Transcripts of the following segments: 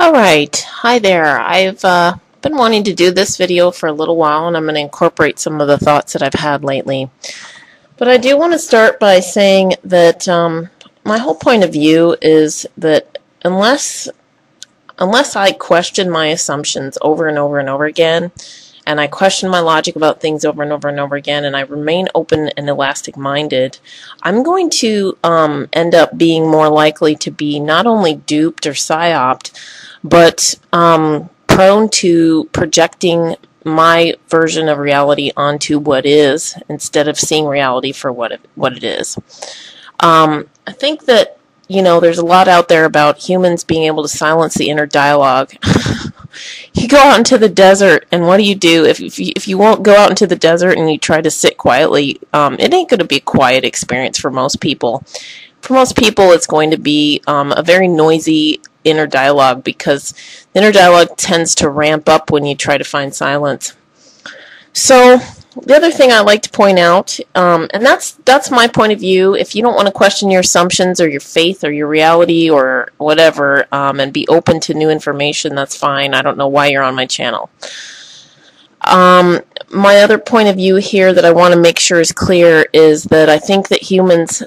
Alright, hi there. I've been wanting to do this video for a little while, and I'm going to incorporate some of the thoughts that I've had lately. But I do want to start by saying that my whole point of view is that unless I question my assumptions over and over and over again, and I question my logic about things over and over and over again, and I remain open and elastic-minded, I'm going to end up being more likely to be not only duped or psyoped, but prone to projecting my version of reality onto what is, instead of seeing reality for what it is. I think that, you know, there's a lot out there about humans being able to silence the inner dialogue. You go out into the desert, and what do? If you won't go out into the desert and you try to sit quietly, it ain't going to be a quiet experience for most people. For most people, it's going to be a very noisy inner dialogue, because the inner dialogue tends to ramp up when you try to find silence. So the other thing I like to point out, and that's my point of view. If you don't want to question your assumptions or your faith or your reality or whatever, and be open to new information, that's fine. I don't know why you're on my channel. My other point of view here that I want to make sure is clear is that I think that humans,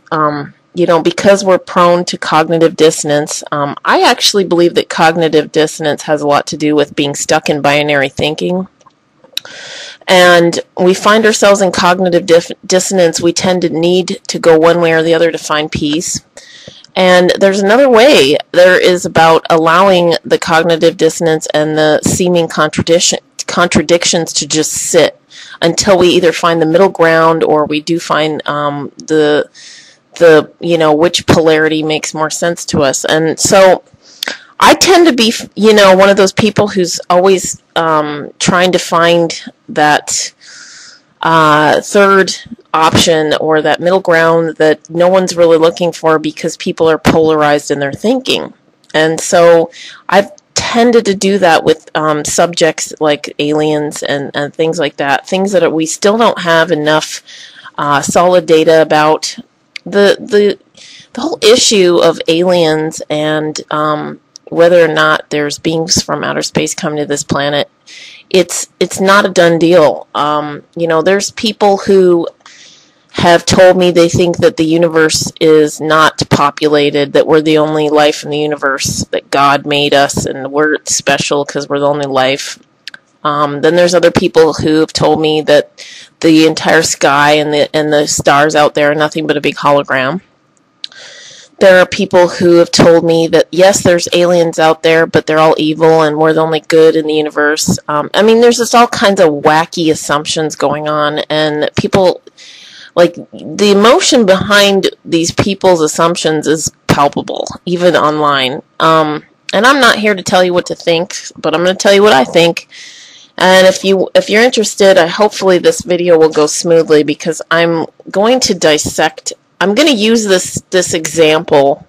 you know, because we're prone to cognitive dissonance, I actually believe that cognitive dissonance has a lot to do with being stuck in binary thinking. And we find ourselves in cognitive dissonance. We tend to need to go one way or the other to find peace. And there's another way. There is about allowing the cognitive dissonance and the seeming contradictions to just sit until we either find the middle ground, or we do find the you know, which polarity makes more sense to us. And so I tend to be, you know, one of those people who's always trying to find that third option, or that middle ground that no one's really looking for, because people are polarized in their thinking. And so I've tended to do that with subjects like aliens and things like that, things that we still don't have enough solid data about. The whole issue of aliens and whether or not there's beings from outer space coming to this planet, it's not a done deal. You know, there's people who have told me they think that the universe is not populated, that we're the only life in the universe, that God made us and we're special because we're the only life. Then there's other people who have told me that the entire sky and the stars out there are nothing but a big hologram. There are people who have told me that, yes, there's aliens out there, but they're all evil and we're the only good in the universe. I mean, there's just all kinds of wacky assumptions going on, and people, like, the emotion behind these people's assumptions is palpable, even online. And I'm not here to tell you what to think, but I'm going to tell you what I think. And if you're interested, hopefully this video will go smoothly, because I'm going to dissect. I'm going to use this example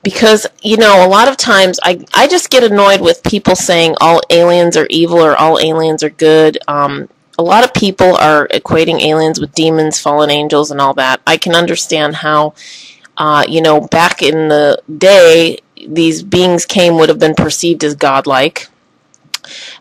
because, you know, a lot of times I just get annoyed with people saying all aliens are evil or all aliens are good. A lot of people are equating aliens with demons, fallen angels, and all that. I can understand how, you know, back in the day, these beings would have been perceived as godlike.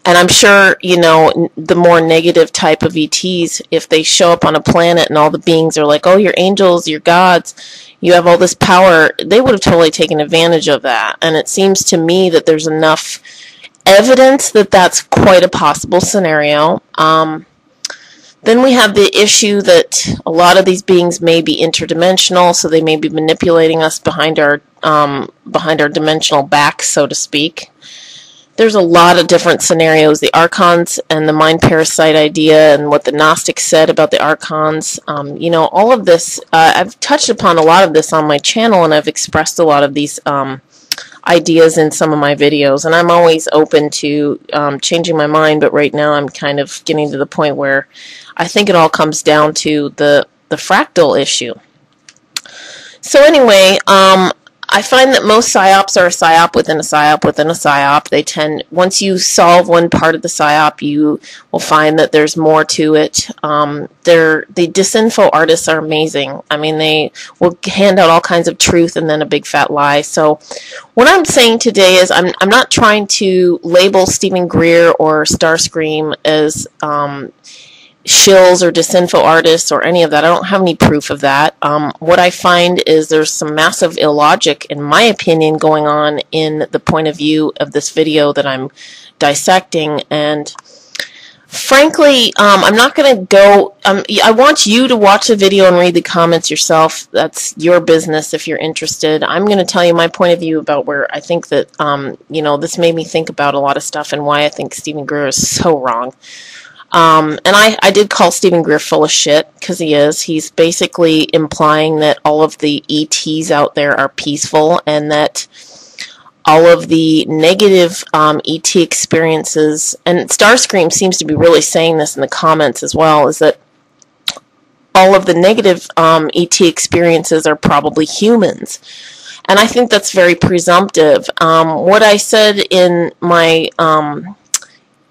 And I'm sure, you know, the more negative type of ETs, if they show up on a planet and all the beings are like, oh, you're angels, you're gods, you have all this power, they would have totally taken advantage of that. And it seems to me that there's enough evidence that that's quite a possible scenario. Then we have the issue that a lot of these beings may be interdimensional, so they may be manipulating us behind our dimensional backs, so to speak. There's a lot of different scenarios. The archons and the mind parasite idea, and what the Gnostics said about the archons. You know, all of this, I've touched upon a lot of this on my channel, and I've expressed a lot of these ideas in some of my videos. And I'm always open to changing my mind, but right now I'm kind of getting to the point where I think it all comes down to the fractal issue. So anyway, I find that most psyops are a psyop within a psyop within a psyop. They tend, once you solve one part of the psyop, you will find that there's more to it. The disinfo artists are amazing. I mean, they will hand out all kinds of truth and then a big fat lie. So what I'm saying today is I'm not trying to label Steven Greer or Starscream as shills or disinfo artists or any of that. I don't have any proof of that. What I find is there's some massive illogic, in my opinion, going on in the point of view of this video that I'm dissecting. And frankly, I'm not going to go, I want you to watch the video and read the comments yourself. That's your business if you're interested. I'm going to tell you my point of view about where I think that, you know, this made me think about a lot of stuff and why I think Steven Greer is so wrong. And I did call Steven Greer full of shit, because he is. He's basically implying that all of the ETs out there are peaceful, and that all of the negative ET experiences, and Starscream seems to be really saying this in the comments as well, is that all of the negative ET experiences are probably humans. And I think that's very presumptive. What I said in my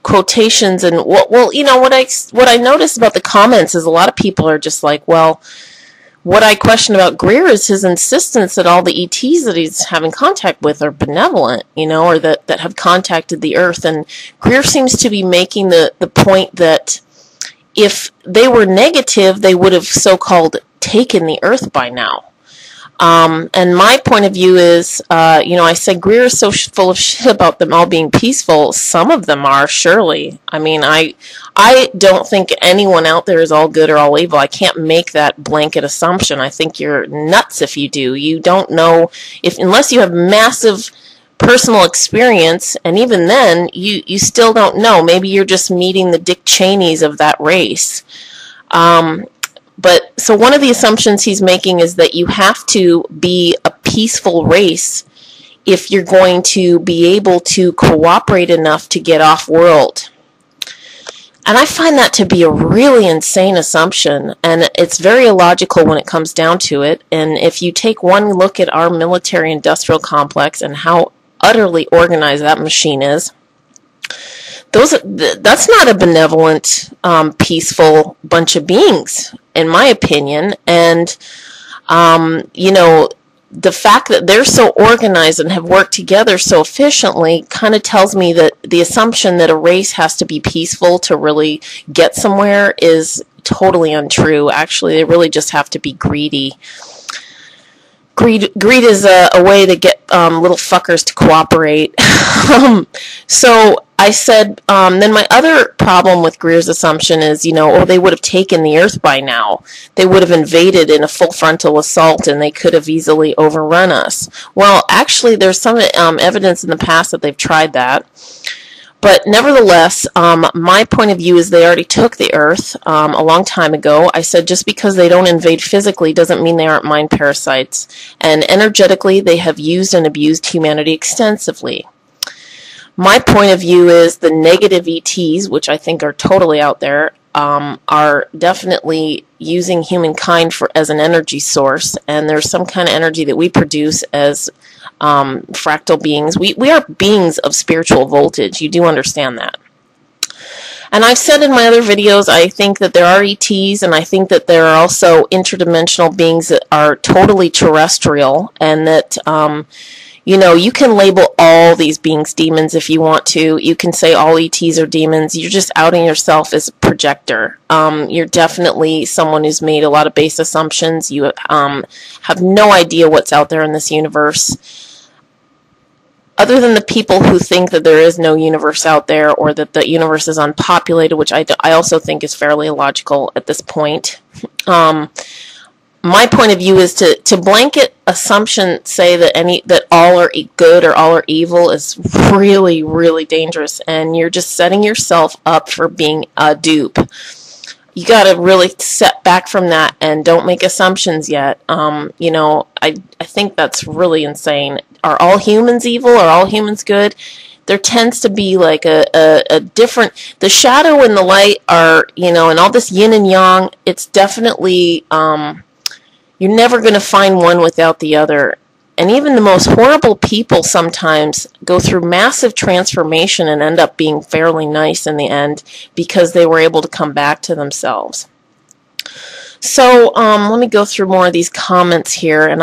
quotations, and well, you know, what I noticed about the comments is a lot of people are just like, well, what I question about Greer is his insistence that all the ETs that he's having contact with are benevolent, you know, or that have contacted the Earth. And Greer seems to be making the point that if they were negative, they would have so-called taken the Earth by now. And my point of view is, you know, I said Greer is so full of shit about them all being peaceful. Some of them are, surely. I mean, I don't think anyone out there is all good or all evil. I can't make that blanket assumption. I think you're nuts if you do. You don't know, unless you have massive personal experience, and even then, you still don't know. Maybe you're just meeting the Dick Cheneys of that race. But so one of the assumptions he's making is that you have to be a peaceful race if you're going to be able to cooperate enough to get off-world. And I find that to be a really insane assumption, and it's very illogical when it comes down to it. And if you take one look at our military-industrial complex and how utterly organized that machine is, that's not a benevolent, peaceful bunch of beings, in my opinion. And, you know, the fact that they're so organized and have worked together so efficiently kind of tells me that the assumption that a race has to be peaceful to really get somewhere is totally untrue. Actually, they really just have to be greedy. Greed is a way to get little fuckers to cooperate. So I said, then my other problem with Greer's assumption is, you know, oh, they would have taken the Earth by now. They would have invaded in a full frontal assault, and they could have easily overrun us. Well, actually, there's some evidence in the past that they've tried that. But nevertheless, my point of view is they already took the Earth a long time ago. I said just because they don't invade physically doesn't mean they aren't mind parasites. And energetically, they have used and abused humanity extensively. My point of view is the negative ETs, which I think are totally out there, are definitely using humankind as an energy source. And there's some kind of energy that we produce as fractal beings. We are beings of spiritual voltage. You do understand that. And I've said in my other videos, I think that there are ETs, and I think that there are also interdimensional beings that are totally terrestrial, and that you know, you can label all these beings demons if you want to. You can say all ETs are demons. You're just outing yourself as a projector. You're definitely someone who's made a lot of base assumptions. You have no idea what's out there in this universe. Other than the people who think that there is no universe out there, or that the universe is unpopulated, which I also think is fairly illogical at this point. My point of view is to blanket assumption say that all are good or all are evil is really, really dangerous, and you're just setting yourself up for being a dupe. You got to really step back from that and don't make assumptions yet. You know, I think that's really insane. Are all humans evil? Are all humans good? There tends to be like a different, the shadow and the light are, you know, and all this yin and yang, it's definitely, you're never going to find one without the other. And even the most horrible people sometimes go through massive transformation and end up being fairly nice in the end because they were able to come back to themselves. So let me go through more of these comments here. And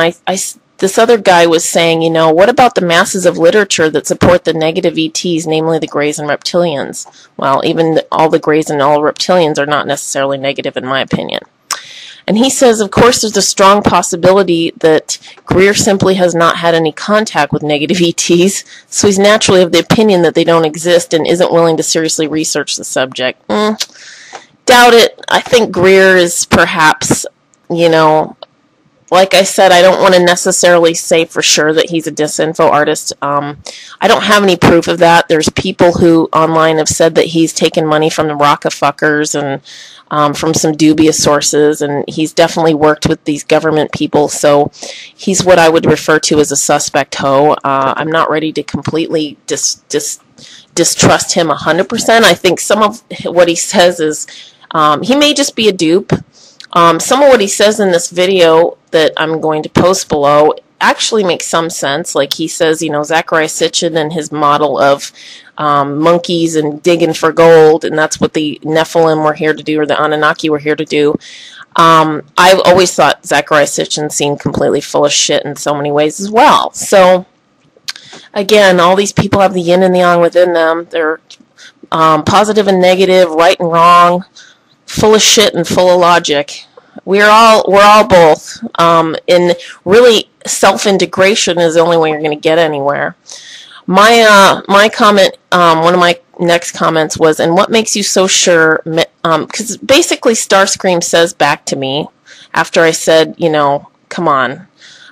this other guy was saying, you know, what about the masses of literature that support the negative ETs, namely the Greys and reptilians? Well, even all the Greys and all reptilians are not necessarily negative in my opinion. And he says, of course, there's a strong possibility that Greer simply has not had any contact with negative ETs, so he's naturally of the opinion that they don't exist and isn't willing to seriously research the subject. Doubt it. I think Greer is perhaps, you know, like I said, I don't want to necessarily say for sure that he's a disinfo artist. I don't have any proof of that. There's people who online have said that he's taken money from the Rockefellers and from some dubious sources, and he's definitely worked with these government people, so he's what I would refer to as a suspect hoe. I'm not ready to completely distrust him 100%. I think some of what he says is, he may just be a dupe. Some of what he says in this video that I'm going to post below actually makes some sense. Like he says, you know, Zecharia Sitchin and his model of monkeys and digging for gold, and that's what the Nephilim were here to do, or the Anunnaki were here to do. I've always thought Zecharia Sitchin seemed completely full of shit in so many ways as well. So, again, all these people have the yin and the yang within them. They're positive and negative, right and wrong, full of shit and full of logic. We're all both. And really, self-integration is the only way you're going to get anywhere. My comment, one of my next comments was, and what makes you so sure, because basically Starscream says back to me, after I said, you know, come on,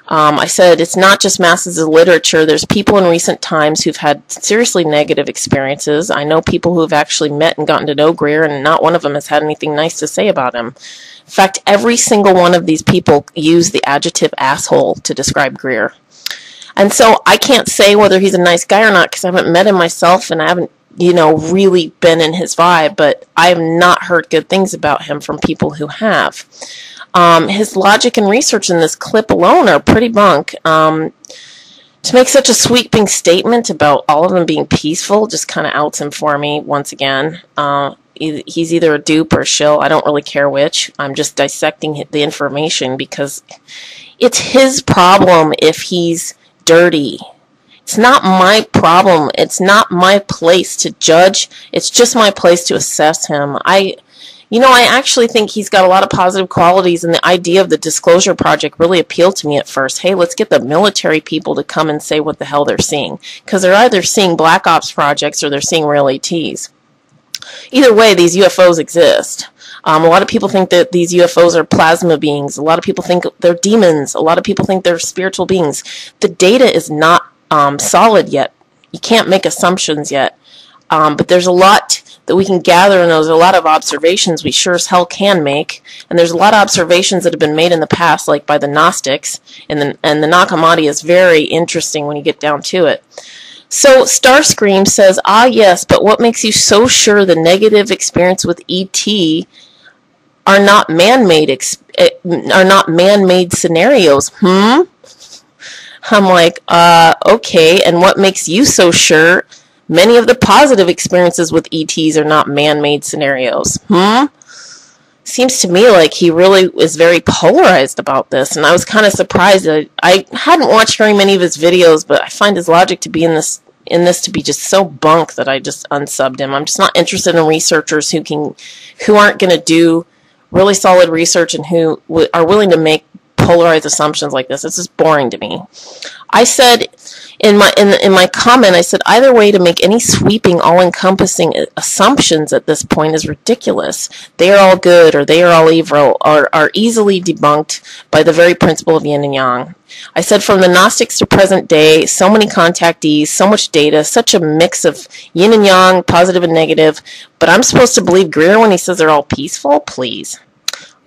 I said, it's not just masses of literature. There's people in recent times who've had seriously negative experiences. I know people who have actually met and gotten to know Greer, and not one of them has had anything nice to say about him. In fact, every single one of these people used the adjective asshole to describe Greer. And so I can't say whether he's a nice guy or not because I haven't met him myself and I haven't, you know, really been in his vibe, but I have not heard good things about him from people who have. His logic and research in this clip alone are pretty bunk. To make such a sweeping statement about all of them being peaceful just kind of outs him for me once again. He's either a dupe or a shill. I don't really care which. I'm just dissecting the information because it's his problem if he's dirty. It's not my problem. It's not my place to judge. It's just my place to assess him. I actually think he's got a lot of positive qualities, and the idea of the Disclosure Project really appealed to me at first. Hey, let's get the military people to come and say what the hell they're seeing, because they're either seeing black ops projects or they're seeing real ETs. Either way, these UFOs exist. A lot of people think that these UFOs are plasma beings. A lot of people think they're demons. A lot of people think they're spiritual beings. The data is not solid yet. You can't make assumptions yet. But there's a lot that we can gather, and there's a lot of observations we sure as hell can make. And there's a lot of observations that have been made in the past, like by the Gnostics. And the Nag Hammadi is very interesting when you get down to it. So Starscream says, ah, yes, but what makes you so sure the negative experience with ET are not man-made scenarios? I'm like, okay, and what makes you so sure many of the positive experiences with ETs are not man-made scenarios? Seems to me like he really is very polarized about this, and I was kind of surprised. I hadn't watched very many of his videos, but I find his logic to be in this to be just so bunk that I just unsubbed him. I'm just not interested in researchers who aren't going to do really solid research and who are willing to make polarized assumptions like this. It's just boring to me. I said in my comment, I said either way to make any sweeping, all-encompassing assumptions at this point is ridiculous. They are all good or they are all evil or are easily debunked by the very principle of yin and yang. I said from the Gnostics to present day, so many contactees, so much data, such a mix of yin and yang, positive and negative, but I'm supposed to believe Greer when he says they're all peaceful? Please.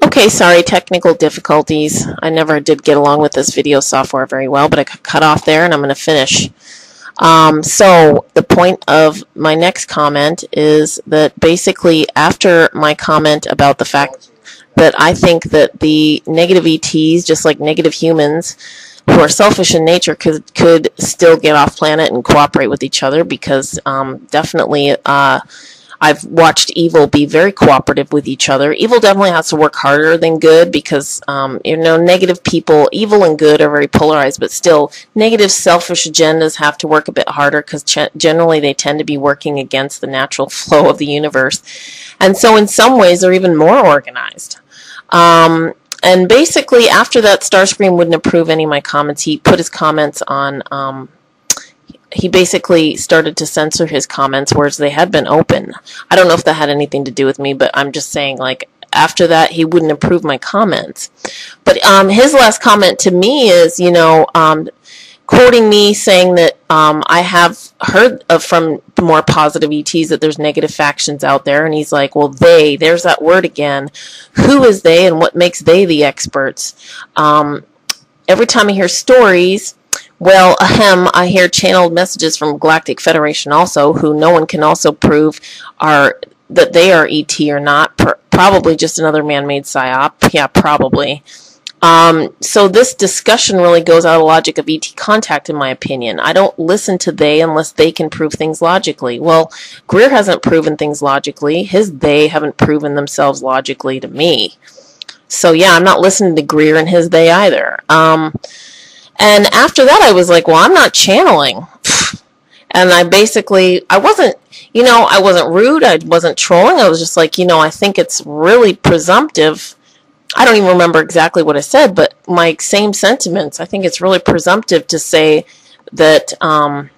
Okay, sorry, technical difficulties. I never did get along with this video software very well, but I got cut off there and I'm going to finish. So the point of my next comment is that basically after my comment about the fact that I think that the negative ETs, just like negative humans, who are selfish in nature could still get off planet and cooperate with each other, because definitely I've watched evil be very cooperative with each other. Evil definitely has to work harder than good, because negative people, evil and good, are very polarized, but still negative selfish agendas have to work a bit harder, because generally they tend to be working against the natural flow of the universe. And so in some ways they're even more organized. And basically, after that, Starscream wouldn't approve any of my comments. He put his comments on, he basically started to censor his comments, whereas they had been open. I don't know if that had anything to do with me, but I'm just saying, like, after that, he wouldn't approve my comments. But his last comment to me is, quoting me, saying that I have heard from more positive ETs that there's negative factions out there, and he's like, well, there's that word again. Who is they, and what makes they the experts? Every time I hear stories, well, I hear channeled messages from Galactic Federation also, who no one can also prove that they are ET or not. Probably just another man-made psyop. Yeah, probably. So this discussion really goes out of the logic of ET contact, in my opinion. I don't listen to they unless they can prove things logically. Well, Greer hasn't proven things logically. His they haven't proven themselves logically to me. So yeah, I'm not listening to Greer and his they either. And after that, I was like, well, I'm not channeling. And I wasn't, I wasn't rude. I wasn't trolling. I was just like, I think it's really presumptive. I don't even remember exactly what I said, but my same sentiments. I think it's really presumptive to say that, that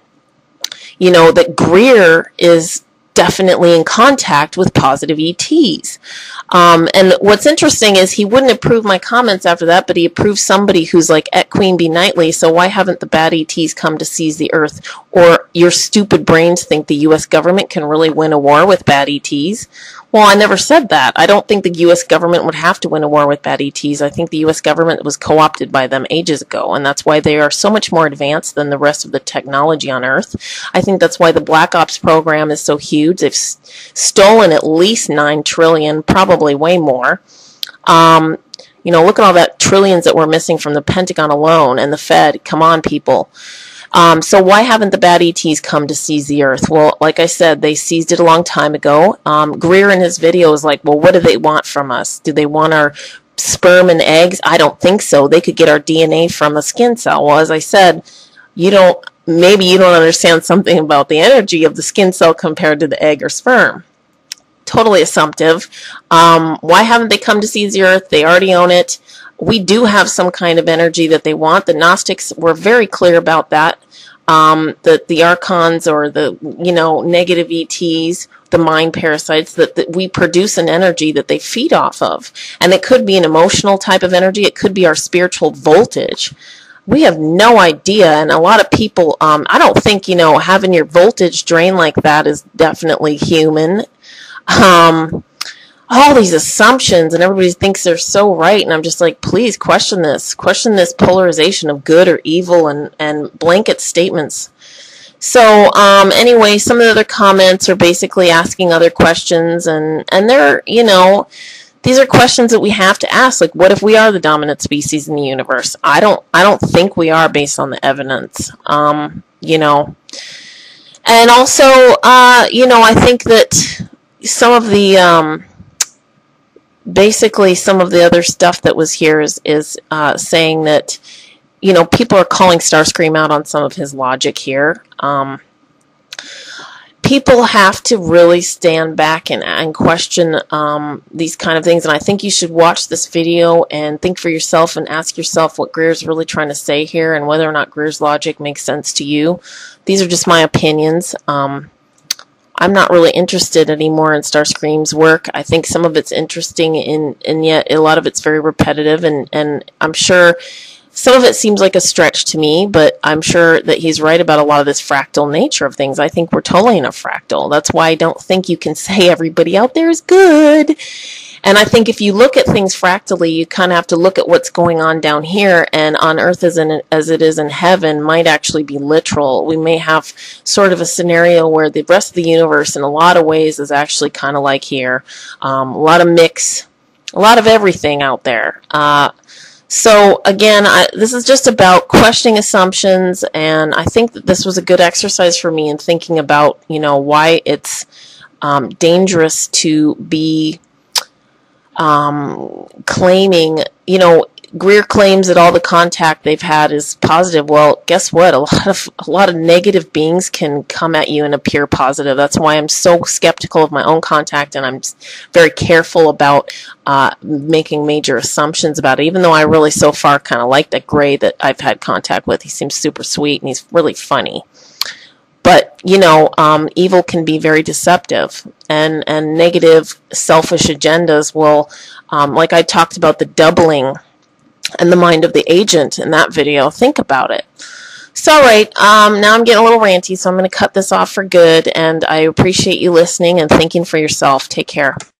Greer is definitely in contact with positive ETs. And what's interesting is he wouldn't approve my comments after that, but he approved somebody who's like, at Queen Bee Nightly, so why haven't the bad ETs come to seize the Earth? Or your stupid brains think the U.S. government can really win a war with bad ETs? Well, I never said that. I don't think the U.S. government would have to win a war with bad ETs. I think the U.S. government was co-opted by them ages ago, and that's why they are so much more advanced than the rest of the technology on Earth. I think that's why the Black Ops program is so huge. They've stolen at least 9 trillion, probably way more. Look at all that trillions that we're missing from the Pentagon alone and the Fed. Come on, people. So why haven't the bad ETs come to seize the Earth? Well, like I said, they seized it a long time ago. Greer in his video is like, well, what do they want from us? Do they want our sperm and eggs? I don't think so. They could get our DNA from a skin cell. Well, as I said, maybe you don't understand something about the energy of the skin cell compared to the egg or sperm. Totally assumptive. Why haven't they come to seize the Earth? They already own it. We do have some kind of energy that they want. The Gnostics were very clear about that. That the Archons, or the, negative ETs, the mind parasites, that we produce an energy that they feed off of. And it could be an emotional type of energy. It could be our spiritual voltage. We have no idea. And a lot of people, I don't think, having your voltage drain like that is definitely human. All these assumptions, and everybody thinks they're so right, and I'm just like, please question this polarization of good or evil and blanket statements. So anyway, some of the other comments are basically asking other questions, and they're, these are questions that we have to ask, like, what if we are the dominant species in the universe? I don't think we are, based on the evidence. And also I think that some of the basically some of the other stuff that was here is saying that, people are calling Starscream out on some of his logic here. People have to really stand back and question these kind of things, and I think you should watch this video and think for yourself and ask yourself what Greer's really trying to say here, and whether or not Greer's logic makes sense to you. These are just my opinions. I'm not really interested anymore in Starscream's work. I think some of it's interesting, and yet a lot of it's very repetitive, and I'm sure some of it seems like a stretch to me, but I'm sure that he's right about a lot of this fractal nature of things. I think we're totally in a fractal. That's why I don't think you can say everybody out there is good. And I think if you look at things fractally, you kind of have to look at what's going on down here, and on Earth as it is in heaven might actually be literal. We may have sort of a scenario where the rest of the universe in a lot of ways is actually kind of like here. A lot of mix, a lot of everything out there. So again, this is just about questioning assumptions, and I think that this was a good exercise for me in thinking about, why it's dangerous to be claiming, Greer claims that all the contact they've had is positive. Well, guess what? A lot of negative beings can come at you and appear positive. That's why I'm so skeptical of my own contact, and I'm very careful about making major assumptions about it. Even though I really so far kind of like that Gray that I've had contact with. He seems super sweet and he's really funny. But, evil can be very deceptive, and negative, selfish agendas will, like I talked about the doubling and the mind of the agent in that video. Think about it. So, all right, now I'm getting a little ranty, so I'm going to cut this off for good, and I appreciate you listening and thinking for yourself. Take care.